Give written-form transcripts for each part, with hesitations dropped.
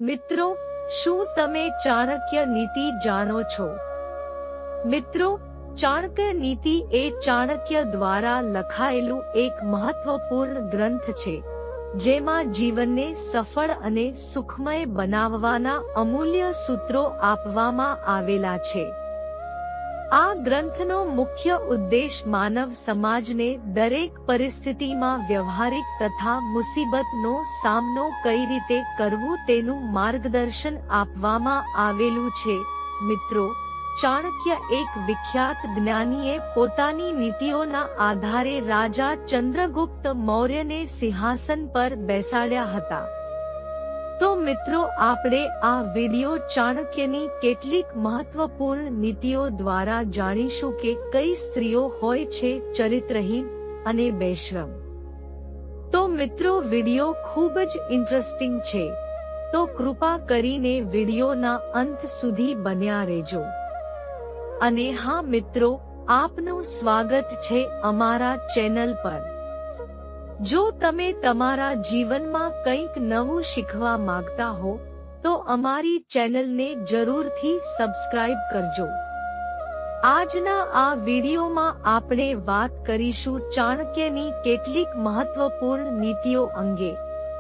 મિત્રો, શું તમે ચાણક્ય નીતિ જાણો છો? મિત્રો, ચાણક્ય નીતિ એ ચાણક્ય દ્વારા લખાયેલું એક મહત્વપૂર્ણ ગ્રંથ છે, જેમાં જીવનને સફળ અને સુખમય બનાવવાના અમૂલ્ય સૂત્રો આપવામાં આવેલા છે. આ ગ્રંથનો મુખ્ય ઉદ્દેશ માનવ સમાજને દરેક પરિસ્થિતિમાં વ્યવહારિક તથા મુસીબતનો સામનો કઈ રીતે કરવું તેનું માર્ગદર્શન આપવામાં આવેલું છે. મિત્રો, ચાણક્ય એક વિખ્યાત જ્ઞાનીએ પોતાની નીતિઓના આધારે રાજા ચંદ્રગુપ્ત મૌર્યને સિંહાસન પર બેસાડ્યા હતા. તો મિત્રો, આપણે આ વિડિયો ચાણક્યની કેટલીક મહત્વપૂર્ણ નીતિઓ દ્વારા જાણીશું કે કઈ સ્ત્રીઓ હોય છે ચરિત્રહીન અને બેશરમ. તો મિત્રો, વિડિયો ખૂબ જ ઇન્ટરેસ્ટિંગ છે, તો કૃપા કરીને વિડિયોના અંત સુધી બન્યા રહેજો. અને હા મિત્રો, આપનું સ્વાગત છે અમારા ચેનલ પર. જો તમે તમારા જીવનમાં કંઈક નવું શીખવા માંગતા હો તો અમારી ચેનલને જરૂરથી સબસ્ક્રાઇબ કરજો. આજના આ વિડીયોમાં આપણે વાત કરીશું ચાણક્યની કેટલીક મહત્વપૂર્ણ નીતિઓ અંગે,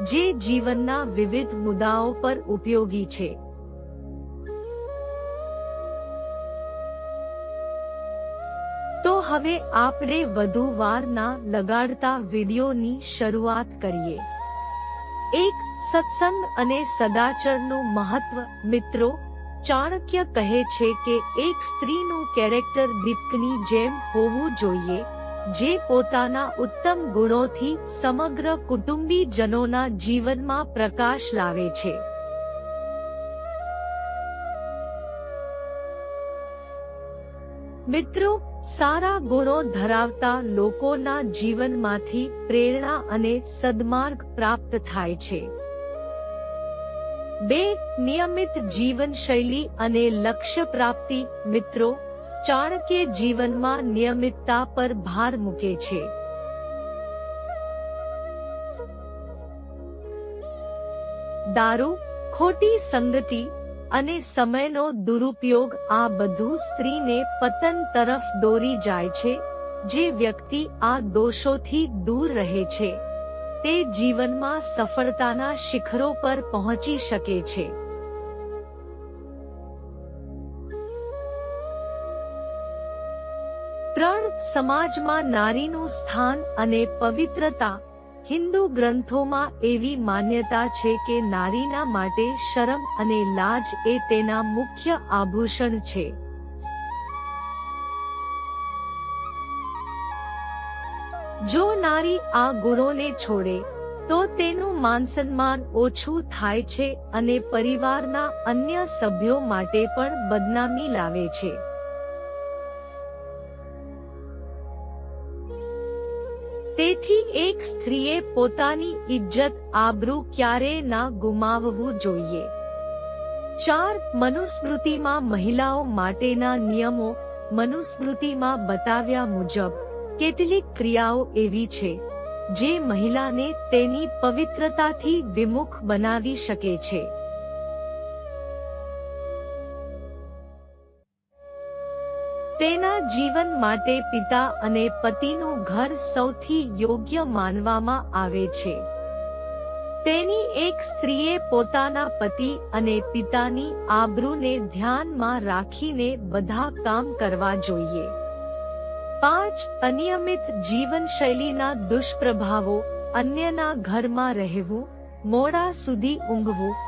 જે જીવનના વિવિધ મુદ્દાઓ પર ઉપયોગી છે. તો હવે આપણે વધુ વાર ના લગાડતા વિડીયોની શરૂઆત કરીએ. એક, સત્સંગ અને સદાચરનું મહત્વ. મિત્રો, ચાણક્ય કહે છે કે એક સ્ત્રીનું કેરેક્ટર દીપકની જેમ હોવું જોઈએ, જે પોતાના ઉત્તમ ગુણોથી સમગ્ર કુટુંબીજનોના જીવનમાં પ્રકાશ લાવે છે. મિત્રો, સારા ગુણો ધરાવતા લોકોના જીવનમાંથી પ્રેરણા અને સદમાર્ગ પ્રાપ્ત થાય છે. 2, નિયમિત જીવનશૈલી અને લક્ષ્ય પ્રાપ્તિ. મિત્રો, ચાણક્ય જીવનમાં નિયમિતતા પર ભાર મૂકે છે. દારૂ, ખોટી સંગતિ અને સમયનો દુરુપયોગ, આ બધું સ્ત્રીને પતન તરફ દોરી જાય છે. જે વ્યક્તિ આ દોષોથી દૂર રહે છે, તે જીવનમાં સફળતાના શિખરો પર પહોંચી શકે છે. ત્રણ, સમાજમાં નારીનું સ્થાન અને પવિત્રતા. હિન્દુ ગ્રંથોમાં એવી માન્યતા છે કે નારીના માટે શરમ અને લાજ એ તેના મુખ્ય આભૂષણ છે. જો નારી આ ગુણોને છોડે તો તેનું માનસન્માન ઓછું થાય છે અને પરિવારના અન્ય સભ્યો માટે પણ બદનામી લાવે છે. તેથી એક સ્ત્રીએ પોતાની ઇજ્જત આબરૂ ક્યારેય ના ગુમાવવું જોઈએ. 4, મનુસ્મૃતિમાં મહિલાઓ માટેના નિયમો. મનુસ્મૃતિમાં બતાવ્યા મુજબ કેટલીક ક્રિયાઓ એવી છે જે મહિલાને તેની પવિત્રતાથી વિમુખ બનાવી શકે છે. તેના જીવન માટે પિતા અને પતિનું ઘર સૌથી યોગ્ય માનવામાં આવે છે. તેની એક સ્ત્રીએ પોતાના પતિ અને પિતાની આબરૂને ધ્યાનમાં રાખીને બધા કામ કરવા જોઈએ. 5, અનિયમિત જીવનશૈલીના દુષ્પ્રભાવો. અન્યના ઘરમાં રહેવું, મોડા સુધી ઊંઘવું,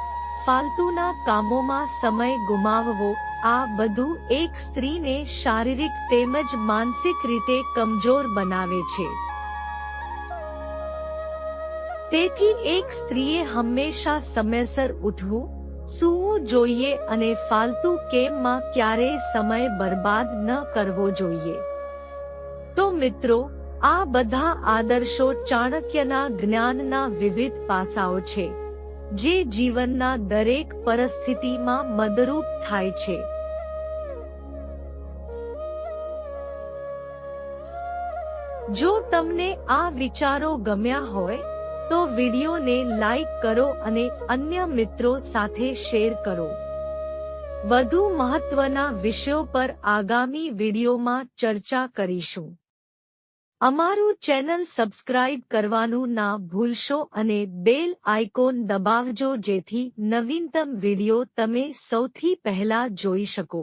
ફાલતુના કામોમાં સમય ગુમાવવો, આ બધું એક સ્ત્રીને શારીરિક તેમજ માનસિક રીતે કમજોર બનાવે છે. તેથી એક સ્ત્રીએ હંમેશા સમયસર ઉઠવું, સૂવું જોઈએ અને ફાલતુ કેમમાં ક્યારેય સમય બરબાદ ન કરવો જોઈએ. તો મિત્રો, આ બધા આદર્શો ચાણક્યના જ્ઞાનના વિવિધ પાસાઓ છે, જે જીવનના દરેક પરિસ્થિતિમાં મદદરૂપ થાય છે. જો તમને આ વિચારો ગમ્યા હોય તો વિડીયોને લાઈક કરો અને અન્ય મિત્રો સાથે શેર કરો. વધુ મહત્વના વિષયો પર આગામી વિડીયોમાં ચર્ચા કરીશું. અમારું ચેનલ સબસ્ક્રાઇબ કરવાનું ના ભૂલશો અને બેલ આઇકોન દબાવજો જેથી નવીનતમ વિડીયો તમે સૌથી પહેલા જોઈ શકો.